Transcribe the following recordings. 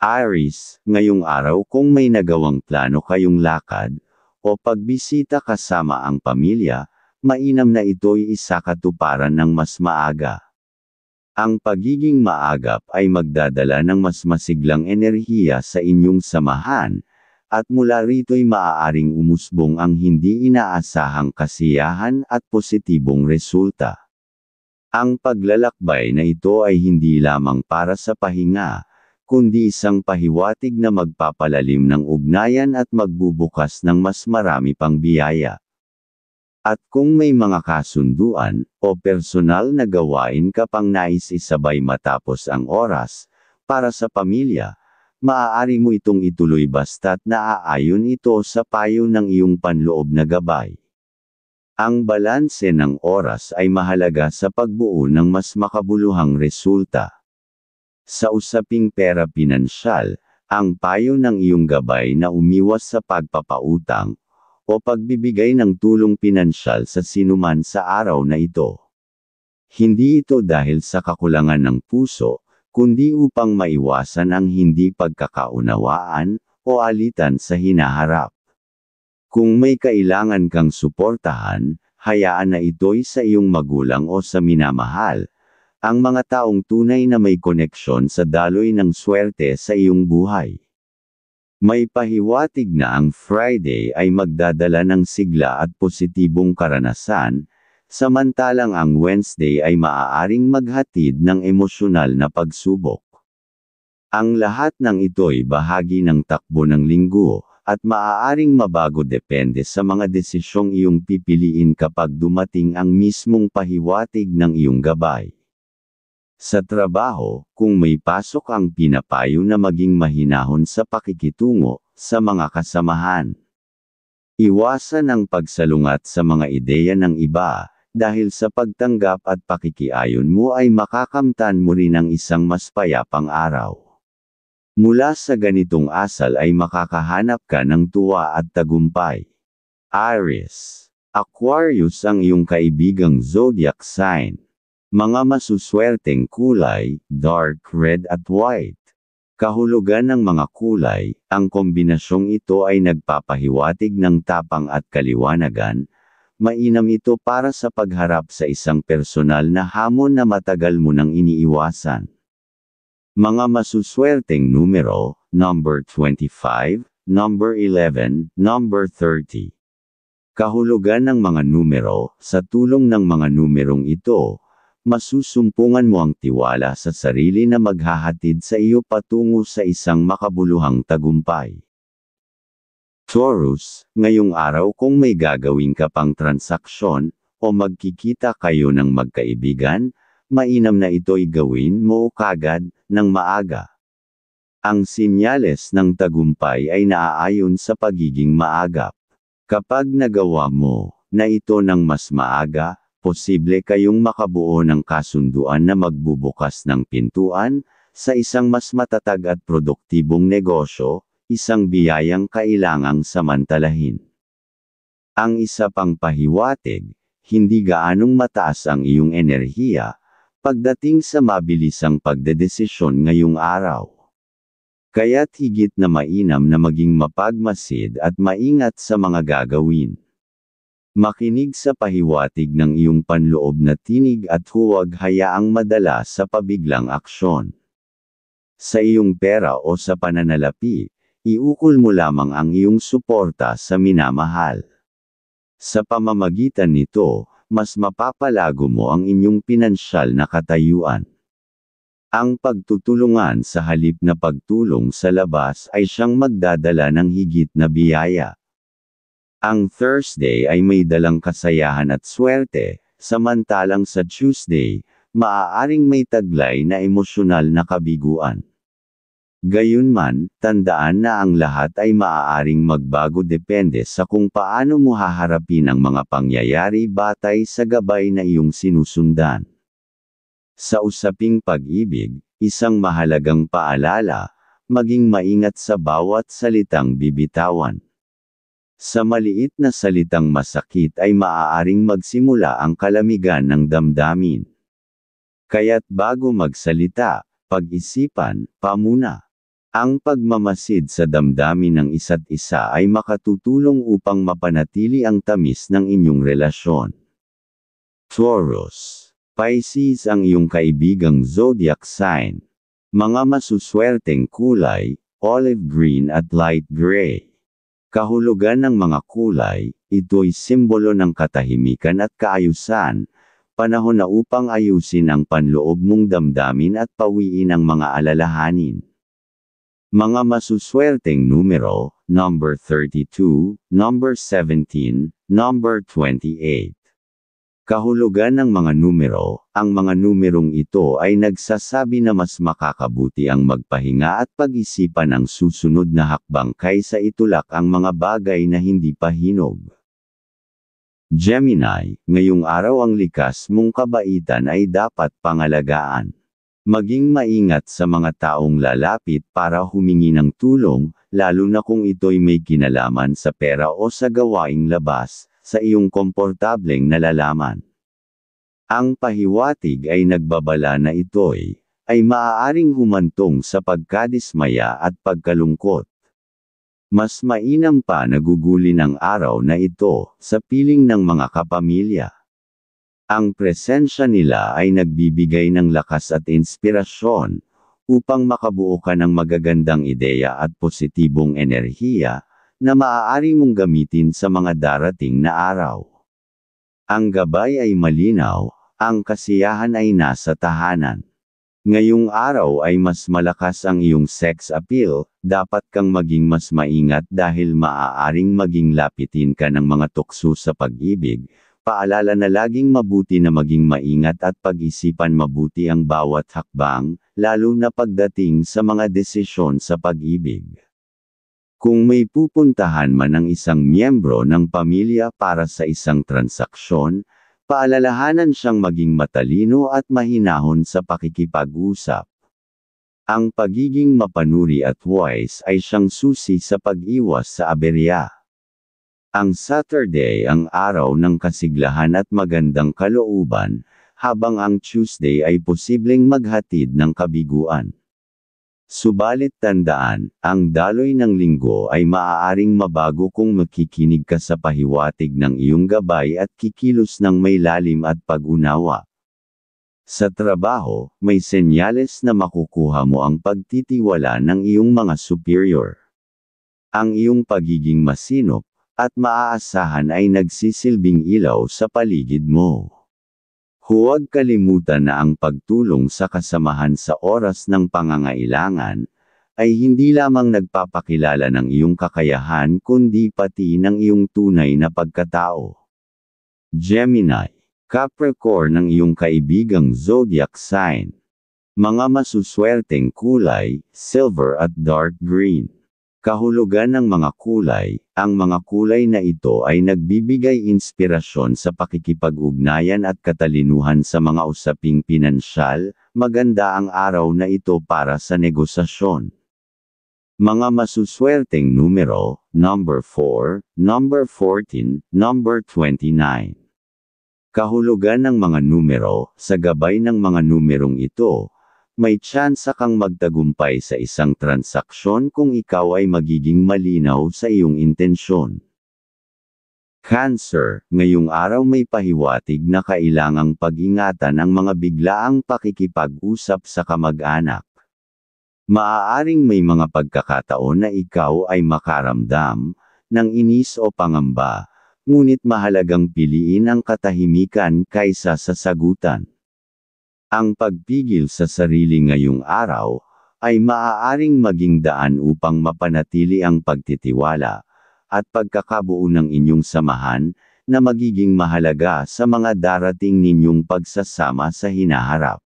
Aries, ngayong araw kung may nagawang plano kayong lakad, o pagbisita kasama ang pamilya, mainam na ito'y isakatuparan ng mas maaga. Ang pagiging maagap ay magdadala ng mas masiglang enerhiya sa inyong samahan, at mula rito'y maaaring umusbong ang hindi inaasahang kasiyahan at positibong resulta. Ang paglalakbay na ito ay hindi lamang para sa pahinga, kundi isang pahiwatig na magpapalalim ng ugnayan at magbubukas ng mas marami pang biyaya. At kung may mga kasunduan, o personal na gawain ka pang nais isabay matapos ang oras, para sa pamilya, maaari mo itong ituloy basta't naaayon ito sa payo ng iyong panloob na gabay. Ang balanse ng oras ay mahalaga sa pagbuo ng mas makabuluhang resulta. Sa usaping pera pinansyal, ang payo ng iyong gabay na umiwas sa pagpapautang, o pagbibigay ng tulong pinansyal sa sinuman sa araw na ito. Hindi ito dahil sa kakulangan ng puso, kundi upang maiwasan ang hindi pagkakaunawaan, o alitan sa hinaharap. Kung may kailangan kang suportahan, hayaan na ito'y sa iyong magulang o sa minamahal, ang mga taong tunay na may koneksyon sa daloy ng swerte sa iyong buhay. May pahiwatig na ang Friday ay magdadala ng sigla at positibong karanasan, samantalang ang Wednesday ay maaaring maghatid ng emosyonal na pagsubok. Ang lahat ng ito'y bahagi ng takbo ng linggo, at maaaring mabago depende sa mga desisyong iyong pipiliin kapag dumating ang mismong pahiwatig ng iyong gabay. Sa trabaho, kung may pasok ang pinapayo na maging mahinahon sa pakikitungo sa mga kasamahan. Iwasan ang pagsalungat sa mga ideya ng iba, dahil sa pagtanggap at pakikiayon mo ay makakamtan mo rin ang isang mas payapang araw. Mula sa ganitong asal ay makakahanap ka ng tuwa at tagumpay. Aries. Aquarius ang iyong kaibigang zodiac sign. Mga masuswerteng kulay, dark red at white. Kahulugan ng mga kulay, ang kombinasyong ito ay nagpapahiwatig ng tapang at kaliwanagan. Mainam ito para sa pagharap sa isang personal na hamon na matagal mo nang iniiwasan. Mga masuswerteng numero, number 25, number 11, number 30. Kahulugan ng mga numero, sa tulong ng mga numerong ito, masusumpungan mo ang tiwala sa sarili na maghahatid sa iyo patungo sa isang makabuluhang tagumpay. Taurus, ngayong araw kung may gagawin ka pang transaksyon, o magkikita kayo ng magkaibigan, mainam na ito'y gawin mo kagad, ng maaga. Ang sinyales ng tagumpay ay naaayon sa pagiging maagap. Kapag nagawa mo na ito ng mas maaga, posible kayong makabuo ng kasunduan na magbubukas ng pintuan, sa isang mas matatag at produktibong negosyo, isang biyayang kailangang samantalahin. Ang isa pang pahiwatig, hindi gaanong mataas ang iyong enerhiya, pagdating sa mabilisang pagdedesisyon ngayong araw. Kaya't higit na mainam na maging mapagmasid at maingat sa mga gagawin. Makinig sa pahiwatig ng iyong panloob na tinig at huwag hayaang madala sa pabiglang aksyon. Sa iyong pera o sa pananalapi, iukol mo lamang ang iyong suporta sa minamahal. Sa pamamagitan nito, mas mapapalago mo ang inyong pinansyal na katayuan. Ang pagtutulungan sa halip na pagtulong sa labas ay siyang magdadala ng higit na biyaya. Ang Thursday ay may dalang kasayahan at swerte, samantalang sa Tuesday, maaaring may taglay na emosyonal na kabiguan. Gayunman, tandaan na ang lahat ay maaaring magbago depende sa kung paano mo haharapin ang mga pangyayari batay sa gabay na iyong sinusundan. Sa usaping pag-ibig, isang mahalagang paalala, maging maingat sa bawat salitang bibitawan. Sa maliit na salitang masakit ay maaaring magsimula ang kalamigan ng damdamin. Kaya't bago magsalita, pag-isipan pa muna. Ang pagmamasid sa damdamin ng isa't isa ay makatutulong upang mapanatili ang tamis ng inyong relasyon. Taurus. Pisces ang iyong kaibigang zodiac sign. Mga masuswerteng kulay, olive green at light gray. Kahulugan ng mga kulay, ito'y simbolo ng katahimikan at kaayusan, panahon na upang ayusin ang panloob mong damdamin at pawiin ang mga alalahanin. Mga masuswerteng numero, number 32, number 17, number 28. Kahulugan ng mga numero, ang mga numerong ito ay nagsasabi na mas makakabuti ang magpahinga at pag-isipan ang susunod na hakbang kaysa itulak ang mga bagay na hindi pa hinog. Gemini, ngayong araw ang likas mong kabaitan ay dapat pangalagaan. Maging maingat sa mga taong lalapit para humingi ng tulong, lalo na kung ito'y may kinalaman sa pera o sa gawaing labas, sa iyong komportableng nalalaman. Ang pahiwatig ay nagbabala na ito'y, ay maaaring humantong sa pagkadismaya at pagkalungkot. Mas mainam pa na gugulin ang araw na ito, sa piling ng mga kapamilya. Ang presensya nila ay nagbibigay ng lakas at inspirasyon, upang makabuo ka ng magagandang ideya at positibong enerhiya, na maaari mong gamitin sa mga darating na araw. Ang gabay ay malinaw, ang kasiyahan ay nasa tahanan. Ngayong araw ay mas malakas ang iyong sex appeal, dapat kang maging mas maingat dahil maaaring maging lapitin ka ng mga tukso sa pag-ibig. Paalala na laging mabuti na maging maingat at pag-isipan mabuti ang bawat hakbang, lalo na pagdating sa mga desisyon sa pag-ibig. Kung may pupuntahan man ang isang miyembro ng pamilya para sa isang transaksyon, paalalahanan siyang maging matalino at mahinahon sa pakikipag-usap. Ang pagiging mapanuri at wise ay siyang susi sa pag-iwas sa aberya. Ang Saturday ang araw ng kasiglahan at magandang kalooban, habang ang Tuesday ay posibleng maghatid ng kabiguan. Subalit tandaan, ang daloy ng linggo ay maaaring mabago kung makikinig ka sa pahiwatig ng iyong gabay at kikilos ng may lalim at pag-unawa. Sa trabaho, may senyales na makukuha mo ang pagtitiwala ng iyong mga superior. Ang iyong pagiging masinop, at maaasahan ay nagsisilbing ilaw sa paligid mo. Huwag kalimutan na ang pagtulong sa kasamahan sa oras ng pangangailangan, ay hindi lamang nagpapakilala ng iyong kakayahan kundi pati ng iyong tunay na pagkatao. Gemini, Capricorn ng iyong kaibigang zodiac sign. Mga masuswerteng kulay, silver at dark green. Kahulugan ng mga kulay, ang mga kulay na ito ay nagbibigay inspirasyon sa pakikipag-ugnayan at katalinuhan sa mga usaping pinansyal, maganda ang araw na ito para sa negosasyon. Mga masuswerteng numero, number 4, number 14, number 29. Kahulugan ng mga numero, sa gabay ng mga numerong ito, may tsansa kang magtagumpay sa isang transaksyon kung ikaw ay magiging malinaw sa iyong intensyon. Cancer, ngayong araw may pahiwatig na kailangang pag-ingatan ang mga biglaang pakikipag-usap sa kamag-anak. Maaaring may mga pagkakataon na ikaw ay makaramdam ng inis o pangamba, ngunit mahalagang piliin ang katahimikan kaysa sa sagutan. Ang pagpigil sa sarili ngayong araw, ay maaaring maging daan upang mapanatili ang pagtitiwala, at pagkakabuo ng inyong samahan, na magiging mahalaga sa mga darating ninyong pagsasama sa hinaharap.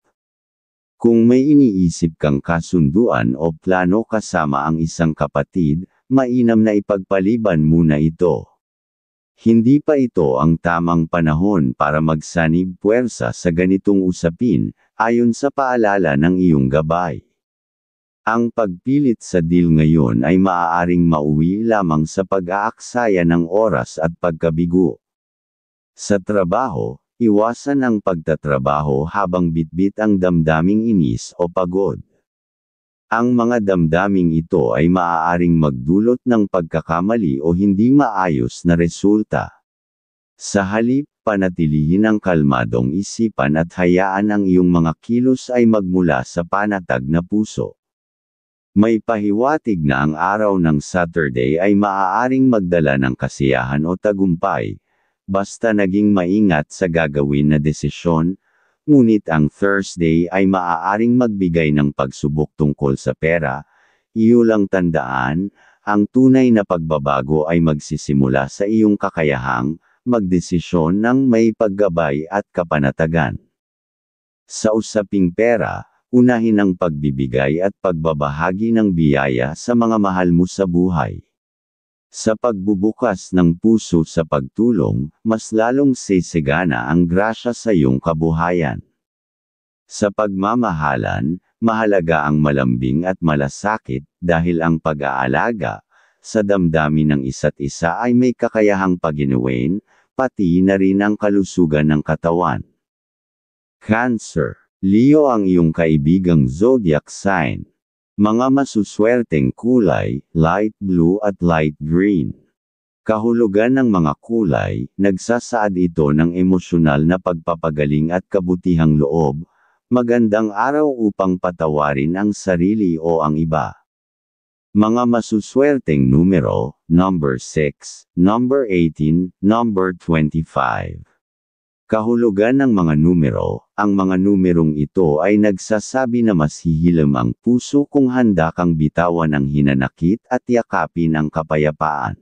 Kung may iniisip kang kasunduan o plano kasama ang isang kapatid, mainam na ipagpaliban muna ito. Hindi pa ito ang tamang panahon para magsanib puwersa sa ganitong usapin, ayon sa paalala ng iyong gabay. Ang pagpilit sa deal ngayon ay maaaring mauwi lamang sa pag-aaksaya ng oras at pagkabigo. Sa trabaho, iwasan ang pagtatrabaho habang bitbit ang damdaming inis o pagod. Ang mga damdaming ito ay maaaring magdulot ng pagkakamali o hindi maayos na resulta. Sa halip, panatilihin ang kalmadong isipan at hayaan ang iyong mga kilos ay magmula sa panatag na puso. May pahiwatig na ang araw ng Saturday ay maaaring magdala ng kasiyahan o tagumpay, basta naging maingat sa gagawin na desisyon, ngunit ang Thursday ay maaaring magbigay ng pagsubok tungkol sa pera. Iyo lang tandaan, ang tunay na pagbabago ay magsisimula sa iyong kakayahang magdesisyon ng may paggabay at kapanatagan. Sa usaping pera, unahin ang pagbibigay at pagbabahagi ng biyaya sa mga mahal mo sa buhay. Sa pagbubukas ng puso sa pagtulong, mas lalong sisigana ang grasya sa iyong kabuhayan. Sa pagmamahalan, mahalaga ang malambing at malasakit dahil ang pag-aalaga sa damdamin ng isa't isa ay may kakayahang paginuin, pati na rin ang kalusugan ng katawan. Cancer. Leo ang iyong kaibigang zodiac sign. Mga masuswerteng kulay, light blue at light green. Kahulugan ng mga kulay, nagsasaad ito ng emosyonal na pagpapagaling at kabutihang loob, magandang araw upang patawarin ang sarili o ang iba. Mga masuswerteng numero, number 6, number 18, number 25. Kahulugan ng mga numero, ang mga numerong ito ay nagsasabi na mas hihilom ang puso kung handa kang bitawan ang hinanakit at yakapin ang kapayapaan.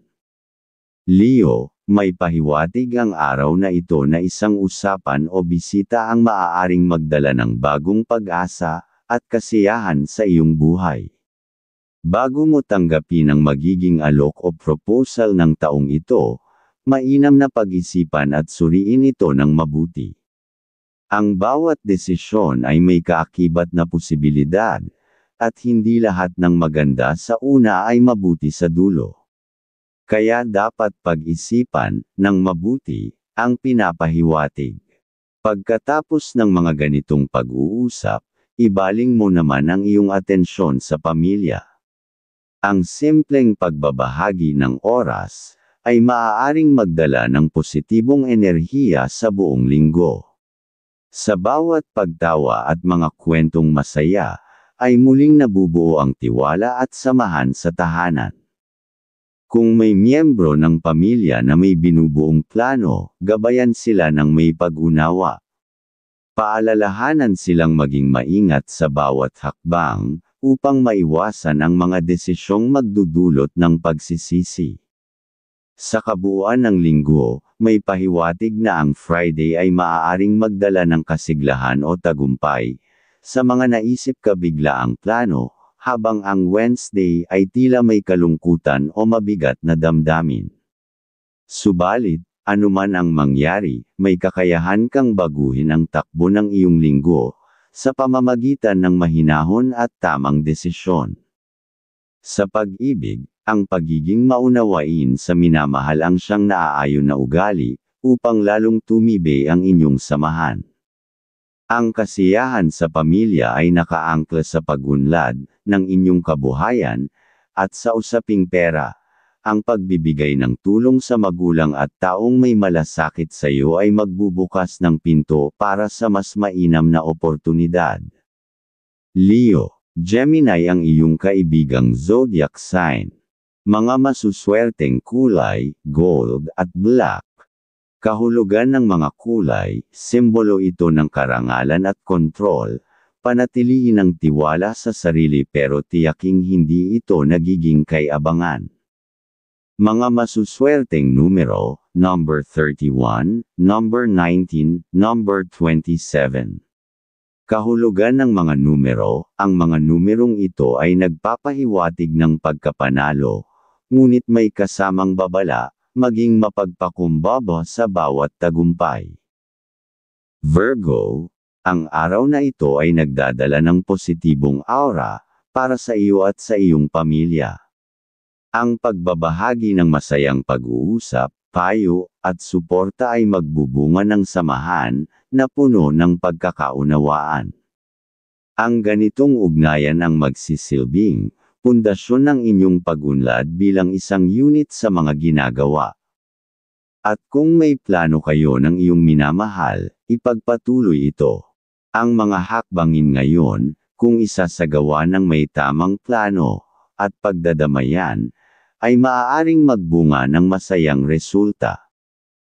Leo, may pahiwatig ang araw na ito na isang usapan o bisita ang maaaring magdala ng bagong pag-asa at kasiyahan sa iyong buhay. Bago mo tanggapin ang magiging alok o proposal ng taong ito, mainam na pag-isipan at suriin ito ng mabuti. Ang bawat desisyon ay may kaakibat na posibilidad, at hindi lahat ng maganda sa una ay mabuti sa dulo. Kaya dapat pag-isipan ng mabuti ang pinapahiwatig. Pagkatapos ng mga ganitong pag-uusap, ibaling mo naman ang iyong atensyon sa pamilya. Ang simpleng pagbabahagi ng oras ay maaaring magdala ng positibong enerhiya sa buong linggo. Sa bawat pagtawa at mga kwentong masaya, ay muling nabubuo ang tiwala at samahan sa tahanan. Kung may miyembro ng pamilya na may binubuong plano, gabayan sila ng may pag-unawa. Paalalahanan silang maging maingat sa bawat hakbang, upang maiwasan ang mga desisyong magdudulot ng pagsisisi. Sa kabuuan ng linggo, may pahiwatig na ang Friday ay maaaring magdala ng kasiglahan o tagumpay, sa mga naisip kabiglaang plano, habang ang Wednesday ay tila may kalungkutan o mabigat na damdamin. Subalit, anuman ang mangyari, may kakayahan kang baguhin ang takbo ng iyong linggo, sa pamamagitan ng mahinahon at tamang desisyon. Sa pag-ibig, ang pagiging maunawain sa minamahal ang siyang naaayon na ugali, upang lalong tumibay ang inyong samahan. Ang kasiyahan sa pamilya ay nakaangkla sa pag-unlad ng inyong kabuhayan, at sa usaping pera, ang pagbibigay ng tulong sa magulang at taong may malasakit sa iyo ay magbubukas ng pinto para sa mas mainam na oportunidad. Leo, Gemini ang iyong kaibigang zodiac sign. Mga masuswerteng kulay, gold at black. Kahulugan ng mga kulay, simbolo ito ng karangalan at kontrol, panatilihin ang tiwala sa sarili pero tiyaking hindi ito nagiging kay-abangan. Mga masuswerteng numero, number 31, number 19, number 27. Kahulugan ng mga numero, ang mga numerong ito ay nagpapahiwatig ng pagkapanalo, ngunit may kasamang babala, maging mapagpakumbaba sa bawat tagumpay. Virgo, ang araw na ito ay nagdadala ng positibong aura, para sa iyo at sa iyong pamilya. Ang pagbabahagi ng masayang pag-uusap, payo, at suporta ay magbubunga ng samahan, na puno ng pagkakaunawaan. Ang ganitong ugnayan ang magsisilbing pundasyon ng inyong pag-unlad bilang isang unit sa mga ginagawa. At kung may plano kayo ng iyong minamahal, ipagpatuloy ito. Ang mga hakbangin ngayon, kung isasagawa ng may tamang plano at pagdadamayan, ay maaaring magbunga ng masayang resulta.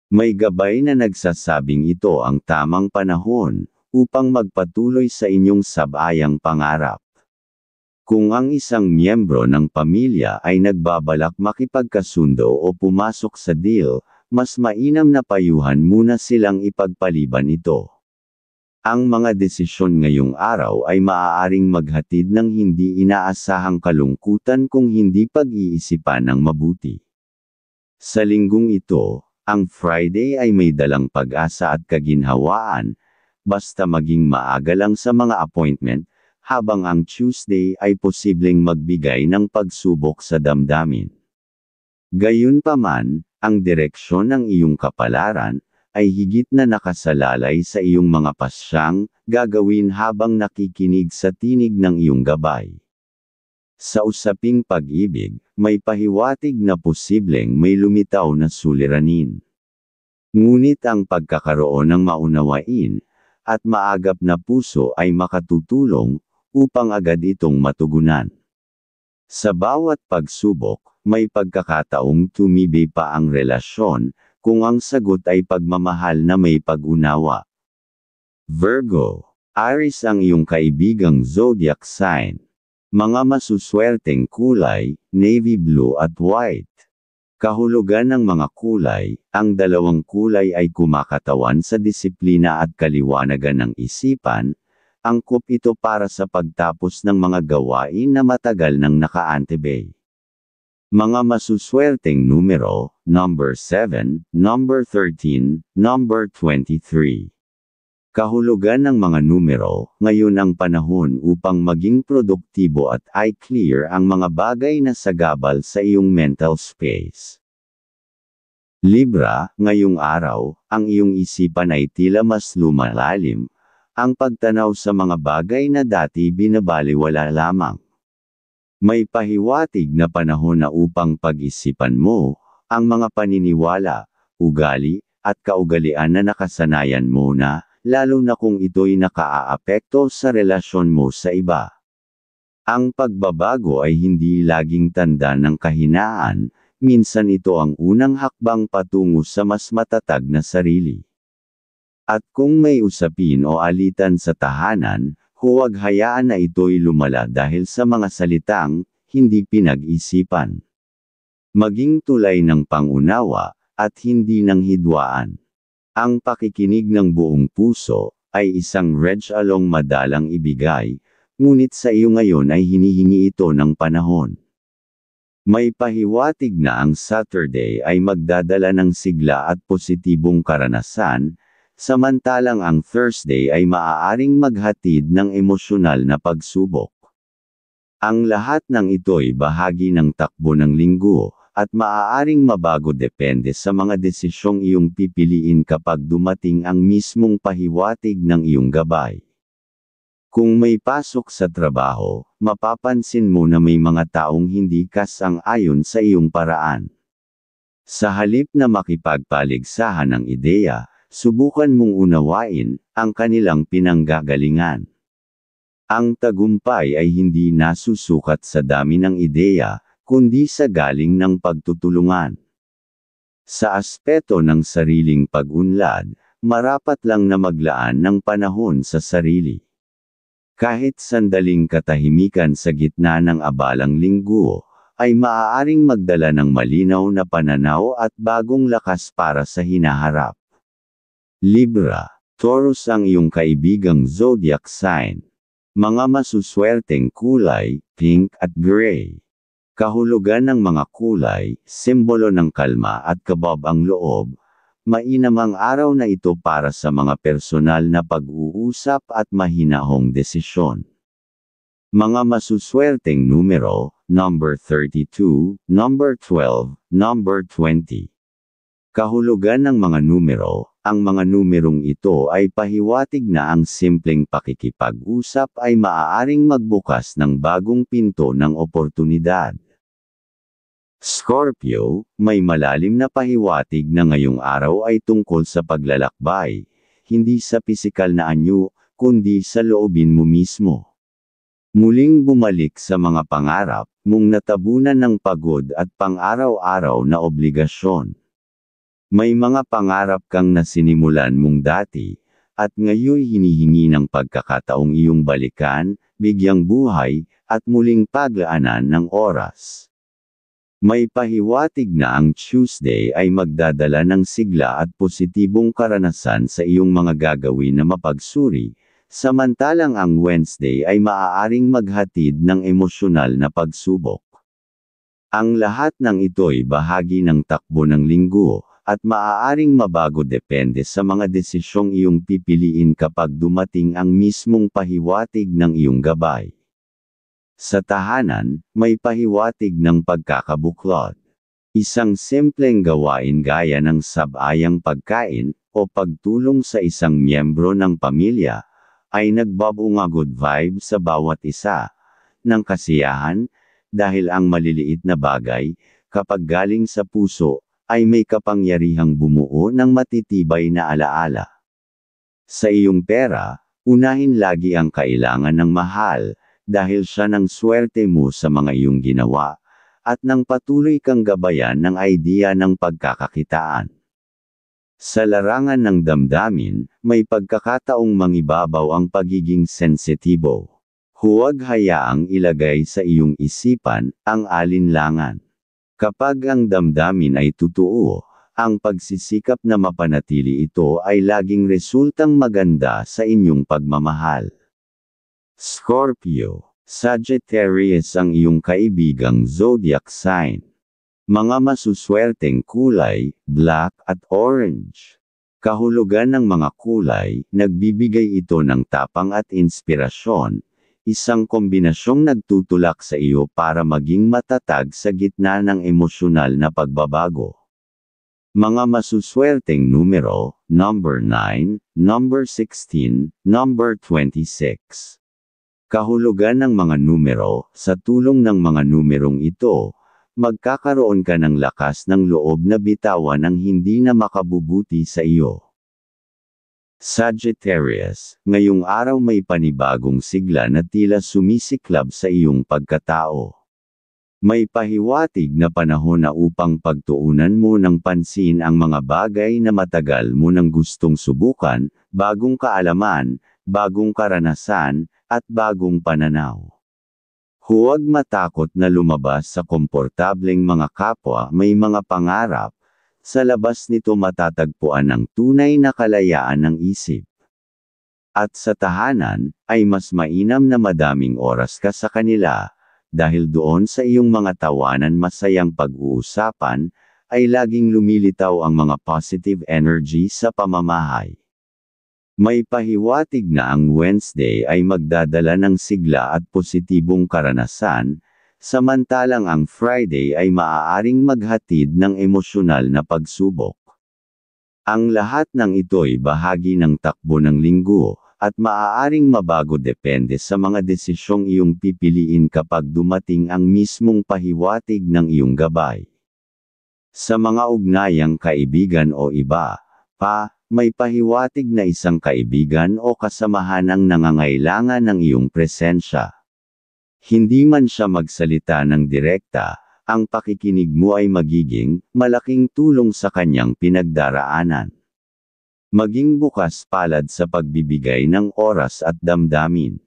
May gabay na nagsasabing ito ang tamang panahon upang magpatuloy sa inyong sabayang pangarap. Kung ang isang miyembro ng pamilya ay nagbabalak makipagkasundo o pumasok sa deal, mas mainam na payuhan muna silang ipagpaliban ito. Ang mga desisyon ngayong araw ay maaaring maghatid ng hindi inaasahang kalungkutan kung hindi pag-iisipan ng mabuti. Sa linggong ito, ang Friday ay may dalang pag-asa at kaginhawaan, basta maging maaga lang sa mga appointment, habang ang Tuesday ay posibleng magbigay ng pagsubok sa damdamin. Gayunpaman, ang direksyon ng iyong kapalaran ay higit na nakasalalay sa iyong mga pasyang gagawin habang nakikinig sa tinig ng iyong gabay. Sa usaping pag-ibig, may pahiwatig na posibleng may lumitaw na suliranin. Ngunit ang pagkakaroon ng maunawain at maagap na puso ay makatutulong upang agad itong matugunan. Sa bawat pagsubok, may pagkakataong tumibay pa ang relasyon kung ang sagot ay pagmamahal na may pag-unawa. Virgo, Aries ang iyong kaibigang zodiac sign. Mga masuswerteng kulay, navy blue at white. Kahulugan ng mga kulay, ang dalawang kulay ay kumakatawan sa disiplina at kaliwanagan ng isipan, angkop ito para sa pagtapos ng mga gawain na matagal nang nakaantibay. Mga masuswerteng numero, number 7, number 13, number 23. Kahulugan ng mga numero, ngayon ang panahon upang maging produktibo at i-clear ang mga bagay na sagabal sa iyong mental space. Libra, ngayong araw, ang iyong isipan ay tila mas lumalalim, ang pagtanaw sa mga bagay na dati binabaliwala lamang. May pahiwatig na panahon na upang pag-isipan mo, ang mga paniniwala, ugali, at kaugalian na nakasanayan mo na, lalo na kung ito'y nakaaapekto sa relasyon mo sa iba. Ang pagbabago ay hindi laging tanda ng kahinaan, minsan ito ang unang hakbang patungo sa mas matatag na sarili. At kung may usapin o alitan sa tahanan, huwag hayaan na ito'y lumala dahil sa mga salitang hindi pinag-isipan. Maging tulay ng pangunawa, at hindi ng hidwaan. Ang pakikinig ng buong puso ay isang regalong madalang ibigay, ngunit sa iyo ngayon ay hinihingi ito ng panahon. May pahiwatig na ang Saturday ay magdadala ng sigla at positibong karanasan, samantalang ang Thursday ay maaaring maghatid ng emosyonal na pagsubok. Ang lahat ng ito'y bahagi ng takbo ng linggo, at maaaring mabago depende sa mga desisyong iyong pipiliin kapag dumating ang mismong pahiwatig ng iyong gabay. Kung may pasok sa trabaho, mapapansin mo na may mga taong hindi kasang-ayon sa iyong paraan. Sa halip na makipagpaligsahan ng ideya, subukan mong unawain ang kanilang pinanggagalingan. Ang tagumpay ay hindi nasusukat sa dami ng ideya, kundi sa galing ng pagtutulungan. Sa aspeto ng sariling pag-unlad, marapat lang na maglaan ng panahon sa sarili. Kahit sandaling katahimikan sa gitna ng abalang linggo, ay maaaring magdala ng malinaw na pananaw at bagong lakas para sa hinaharap. Libra, Taurus ang iyong kaibigang zodiac sign. Mga masuswerteng kulay, pink at gray. Kahulugan ng mga kulay, simbolo ng kalma at kabab ang loob. Mainam ang araw na ito para sa mga personal na pag-uusap at mahinahong desisyon. Mga masuswerteng numero, number 32, number 12, number 20. Kahulugan ng mga numero, ang mga numerong ito ay pahiwatig na ang simpleng pakikipag-usap ay maaaring magbukas ng bagong pinto ng oportunidad. Scorpio, may malalim na pahiwatig na ngayong araw ay tungkol sa paglalakbay, hindi sa pisikal na anyo, kundi sa loobin mo mismo. Muling bumalik sa mga pangarap mong natabunan ng pagod at pang-araw-araw na obligasyon. May mga pangarap kang nasinimulan mong dati, at ngayon hinihingi ng pagkakataong iyong balikan, bigyang buhay, at muling paglaanan ng oras. May pahiwatig na ang Tuesday ay magdadala ng sigla at positibong karanasan sa iyong mga gagawin na mapagsuri, samantalang ang Wednesday ay maaaring maghatid ng emosyonal na pagsubok. Ang lahat ng ito'y bahagi ng takbo ng linggo, at maaaring mabago depende sa mga desisyong iyong pipiliin kapag dumating ang mismong pahiwatig ng iyong gabay. Sa tahanan, may pahiwatig ng pagkakabuklod. Isang simpleng gawain gaya ng sabayang pagkain, o pagtulong sa isang miyembro ng pamilya, ay nagbabunga good vibe sa bawat isa, ng kasiyahan, dahil ang maliliit na bagay, kapag galing sa puso, ay may kapangyarihang bumuo ng matitibay na alaala. Sa iyong pera, unahin lagi ang kailangan ng mahal, dahil siya ng swerte mo sa mga iyong ginawa, at nang patuloy kang gabayan ng idea ng pagkakakitaan. Sa larangan ng damdamin, may pagkakataong mangibabaw ang pagiging sensitibo. Huwag hayaang ilagay sa iyong isipan ang alinlangan. Kapag ang damdamin ay totoo, ang pagsisikap na mapanatili ito ay laging resultang maganda sa inyong pagmamahal. Scorpio, Sagittarius ang iyong kaibigang zodiac sign. Mga masuswerteng kulay, black at orange. Kahulugan ng mga kulay, nagbibigay ito ng tapang at inspirasyon, isang kombinasyong nagtutulak sa iyo para maging matatag sa gitna ng emosyonal na pagbabago. Mga masuswerteng numero, number 9, number 16, number 26. Kahulugan ng mga numero, sa tulong ng mga numerong ito, magkakaroon ka ng lakas ng loob na bitawan ang hindi na makabubuti sa iyo. Sagittarius, ngayong araw may panibagong sigla na tila sumisiklab sa iyong pagkatao. May pahiwatig na panahon na upang pagtuunan mo ng pansin ang mga bagay na matagal mo nang gustong subukan, bagong kaalaman, bagong karanasan, at bagong pananaw. Huwag matakot na lumabas sa komportableng mga kapwa may mga pangarap. Sa labas nito matatagpuan ang tunay na kalayaan ng isip. At sa tahanan, ay mas mainam na madaming oras ka sa kanila, dahil doon sa iyong mga tawanan masayang pag-uusapan, ay laging lumilitaw ang mga positive energy sa pamamahay. May pahiwatig na ang Wednesday ay magdadala ng sigla at positibong karanasan, samantalang ang Friday ay maaaring maghatid ng emosyonal na pagsubok. Ang lahat ng ito'y bahagi ng takbo ng linggo, at maaaring mabago depende sa mga desisyong iyong pipiliin kapag dumating ang mismong pahiwatig ng iyong gabay. Sa mga ugnayang kaibigan o iba, may pahiwatig na isang kaibigan o kasamahan ang nangangailangan ng iyong presensya. Hindi man siya magsalita ng direkta, ang pakikinig mo ay magiging malaking tulong sa kanyang pinagdaraanan. Maging bukas palad sa pagbibigay ng oras at damdamin.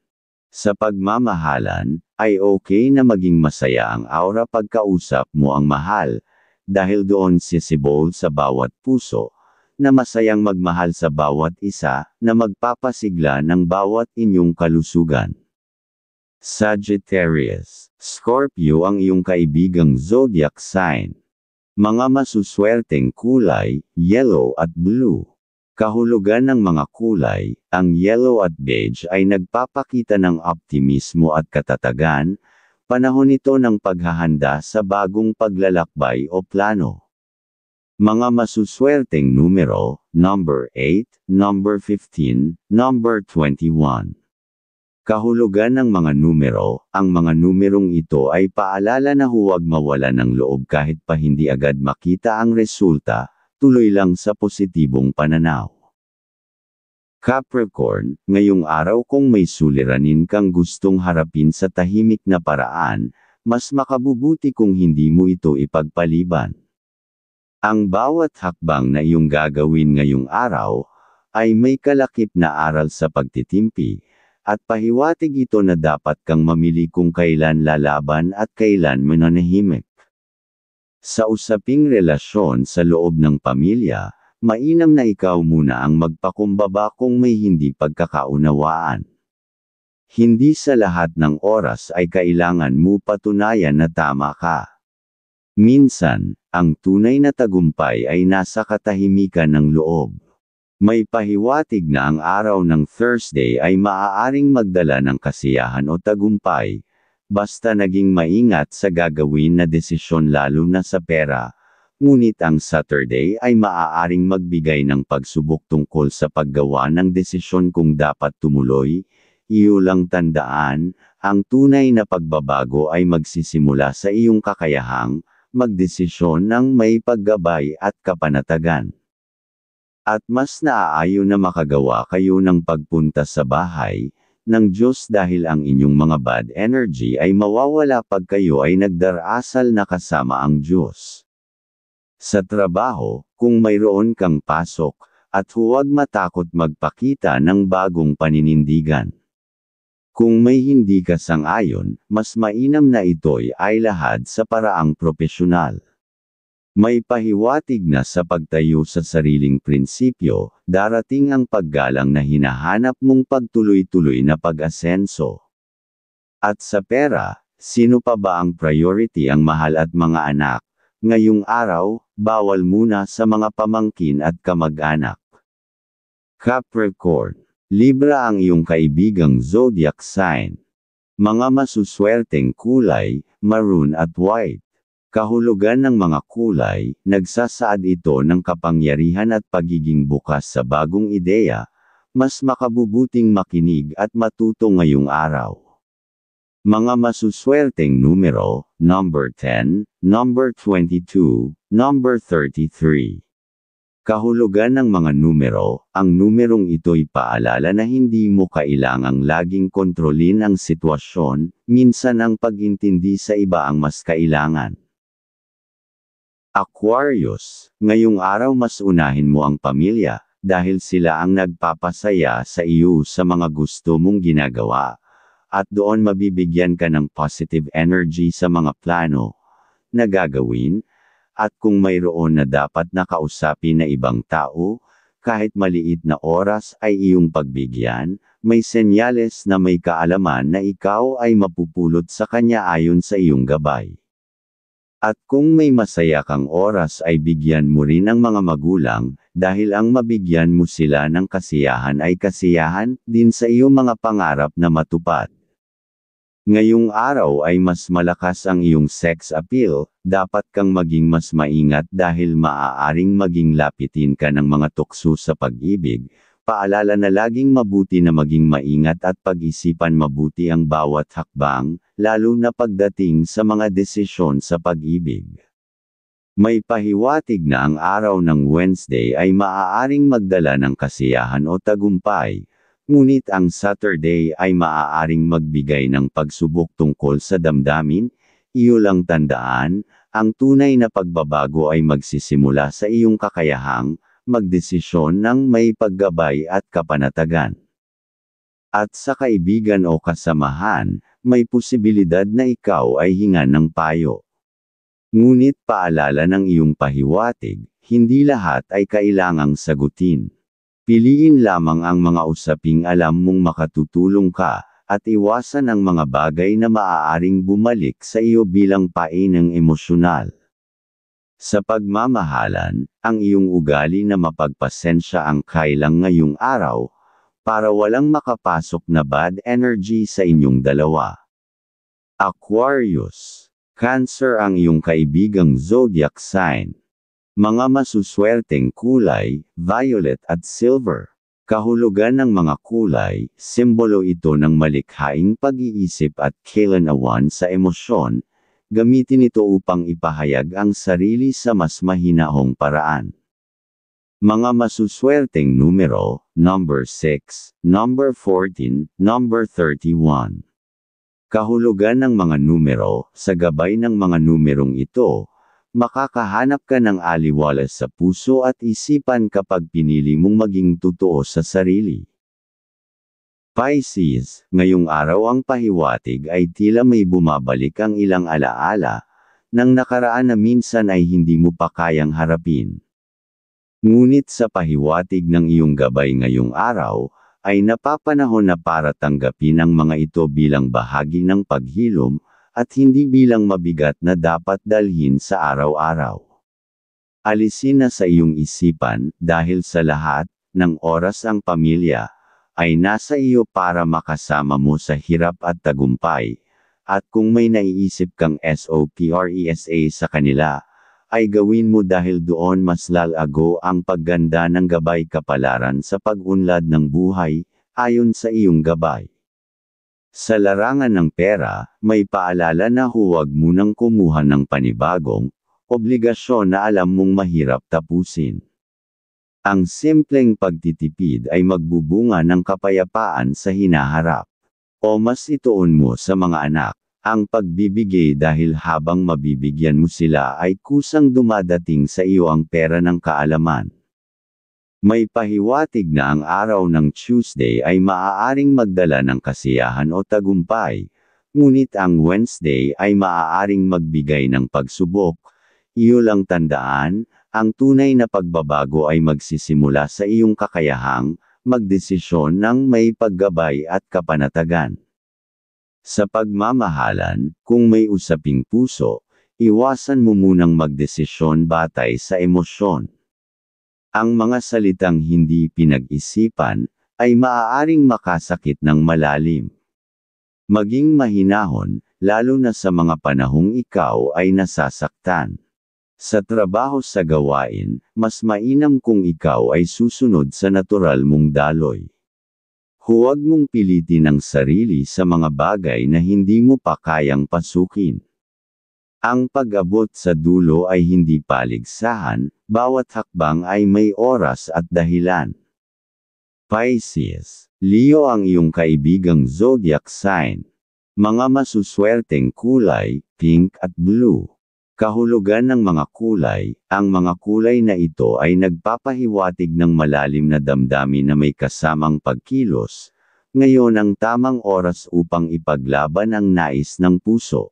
Sa pagmamahalan, ay okay na maging masaya ang aura pagkausap mo ang mahal, dahil doon sisibol sa bawat puso, na masayang magmahal sa bawat isa, na magpapasigla ng bawat inyong kalusugan. Sagittarius, Scorpio ang iyong kaibigang zodiac sign. Mga masuswerteng kulay, yellow at blue. Kahulugan ng mga kulay, ang yellow at beige ay nagpapakita ng optimismo at katatagan, panahon ito ng paghahanda sa bagong paglalakbay o plano. Mga masuswerteng numero, number 8, number 15, number 21. Kahulugan ng mga numero, ang mga numerong ito ay paalala na huwag mawala ng loob kahit pa hindi agad makita ang resulta, tuloy lang sa positibong pananaw. Capricorn, ngayong araw kung may suliranin kang gustong harapin sa tahimik na paraan, mas makabubuti kung hindi mo ito ipagpaliban. Ang bawat hakbang na iyong gagawin ngayong araw, ay may kalakip na aral sa pagtitimpi, at pahiwatig ito na dapat kang mamili kung kailan lalaban at kailan mananahimik. Sa usaping relasyon sa loob ng pamilya, mainam na ikaw muna ang magpakumbaba kung may hindi pagkakaunawaan. Hindi sa lahat ng oras ay kailangan mo patunayan na tama ka. Minsan, ang tunay na tagumpay ay nasa katahimikan ng loob. May pahiwatig na ang araw ng Thursday ay maaaring magdala ng kasiyahan o tagumpay, basta naging maingat sa gagawin na desisyon lalo na sa pera, ngunit ang Saturday ay maaaring magbigay ng pagsubok tungkol sa paggawa ng desisyon kung dapat tumuloy. Iyo lang tandaan, ang tunay na pagbabago ay magsisimula sa iyong kakayahang magdesisyon ng may paggabay at kapanatagan. At mas naaayon na makagawa kayo ng pagpunta sa bahay ng Diyos dahil ang inyong mga bad energy ay mawawala pag kayo ay nagdarasal na kasama ang Diyos. Sa trabaho, kung mayroon kang pasok, at huwag matakot magpakita ng bagong paninindigan. Kung may hindi ka sang-ayon, mas mainam na ito'y ay lahad sa paraang propesyonal. May pahiwatig na sa pagtayo sa sariling prinsipyo, darating ang paggalang na hinahanap mong pagtuloy-tuloy na pag-asenso. At sa pera, sino pa ba ang priority ang mahal at mga anak? Ngayong araw, bawal muna sa mga pamangkin at kamag-anak. Capricorn, Libra ang iyong kaibigang zodiac sign. Mga masuswerteng kulay, maroon at white. Kahulugan ng mga kulay, nagsasaad ito ng kapangyarihan at pagiging bukas sa bagong ideya, mas makabubuting makinig at matuto ngayong araw. Mga masuswerteng numero, number 10, number 22, number 33. Kahulugan ng mga numero, ang numerong ito'y paalala na hindi mo kailangang laging kontrolin ang sitwasyon, minsan ang pag-intindi sa iba ang mas kailangan. Aquarius, ngayong araw mas unahin mo ang pamilya, dahil sila ang nagpapasaya sa iyo sa mga gusto mong ginagawa, at doon mabibigyan ka ng positive energy sa mga plano na gagawin, at kung mayroon na dapat nakausapin na ibang tao, kahit maliit na oras ay iyong pagbigyan, may senyales na may kaalaman na ikaw ay mapupulot sa kanya ayon sa iyong gabay. At kung may masaya kang oras ay bigyan mo rin ang mga magulang, dahil ang mabigyan mo sila ng kasiyahan ay kasiyahan din sa iyong mga pangarap na matupad. Ngayong araw ay mas malakas ang iyong sex appeal, dapat kang maging mas maingat dahil maaaring maging lapitin ka ng mga tukso sa pag-ibig. Paalala na laging mabuti na maging maingat at pag-isipan mabuti ang bawat hakbang, lalo na pagdating sa mga desisyon sa pag-ibig. May pahiwatig na ang araw ng Wednesday ay maaaring magdala ng kasiyahan o tagumpay, ngunit ang Saturday ay maaaring magbigay ng pagsubok tungkol sa damdamin. Iyo lang tandaan, ang tunay na pagbabago ay magsisimula sa iyong kakayahang magdesisyon ng may paggabay at kapanatagan. At sa kaibigan o kasamahan, may posibilidad na ikaw ay hingan ng payo. Ngunit paalala ng iyong pahiwatig, hindi lahat ay kailangang sagutin. Piliin lamang ang mga usaping alam mong makatutulong ka, at iwasan ang mga bagay na maaaring bumalik sa iyo bilang painang emosyonal. Sa pagmamahalan, ang iyong ugali na mapagpasensya ang kailang ngayong araw, para walang makapasok na bad energy sa inyong dalawa. Aquarius, Cancer ang iyong kaibigang zodiac sign. Mga masuswerteng kulay, violet at silver. Kahulugan ng mga kulay, simbolo ito ng malikhaing pag-iisip at kailanawan sa emosyon. Gamitin ito upang ipahayag ang sarili sa mas mahinahong paraan. Mga masuswerteng numero, number 6, number 14, number 31. Kahulugan ng mga numero, sa gabay ng mga numerong ito, makakahanap ka ng aliwalas sa puso at isipan kapag pinili mong maging totoo sa sarili. Pisces, ngayong araw ang pahiwatig ay tila may bumabalik ang ilang alaala, ng nakaraan na minsan ay hindi mo pa kayang harapin. Ngunit sa pahiwatig ng iyong gabay ngayong araw, ay napapanahon na para tanggapin ang mga ito bilang bahagi ng paghilom, at hindi bilang mabigat na dapat dalhin sa araw-araw. Alisin na sa iyong isipan, dahil sa lahat ng oras ang pamilya ay nasa iyo para makasama mo sa hirap at tagumpay, at kung may naiisip kang SOPRESA sa kanila, ay gawin mo dahil doon mas lalago ang pagganda ng gabay kapalaran sa pag-unlad ng buhay, ayon sa iyong gabay. Sa larangan ng pera, may paalala na huwag munang kumuha ng panibagong obligasyon na alam mong mahirap tapusin. Ang simpleng pagtitipid ay magbubunga ng kapayapaan sa hinaharap. O mas ituon mo sa mga anak, ang pagbibigay dahil habang mabibigyan mo sila ay kusang dumadating sa iyo ang pera ng kaalaman. May pahiwatig na ang araw ng Tuesday ay maaaring magdala ng kasiyahan o tagumpay, ngunit ang Wednesday ay maaaring magbigay ng pagsubok. Iyo lang tandaan, ang tunay na pagbabago ay magsisimula sa iyong kakayahang magdesisyon ng may paggabay at kapanatagan. Sa pagmamahalan, kung may usaping puso, iwasan mo munang magdesisyon batay sa emosyon. Ang mga salitang hindi pinag-isipan, ay maaaring makasakit ng malalim. Maging mahinahon, lalo na sa mga panahong ikaw ay nasasaktan. Sa trabaho sa gawain, mas mainam kung ikaw ay susunod sa natural mong daloy. Huwag mong pilitin ang sarili sa mga bagay na hindi mo pa kayang pasukin. Ang pag-abot sa dulo ay hindi paligsahan, bawat hakbang ay may oras at dahilan. Pisces, Leo ang iyong kaibigang zodiac sign. Mga masuswerteng kulay, pink at blue. Kahulugan ng mga kulay, ang mga kulay na ito ay nagpapahiwatig ng malalim na damdamin na may kasamang pagkilos. Ngayon ang tamang oras upang ipaglaban ang nais ng puso.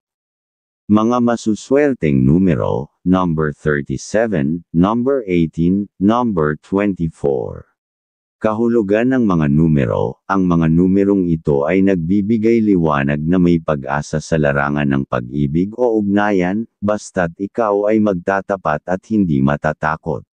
Mga masuswerteng numero, number 37, number 18, number 24. Kahulugan ng mga numero, ang mga numerong ito ay nagbibigay liwanag na may pag-asa sa larangan ng pag-ibig o ugnayan, basta't ikaw ay magtatapat at hindi matatakot.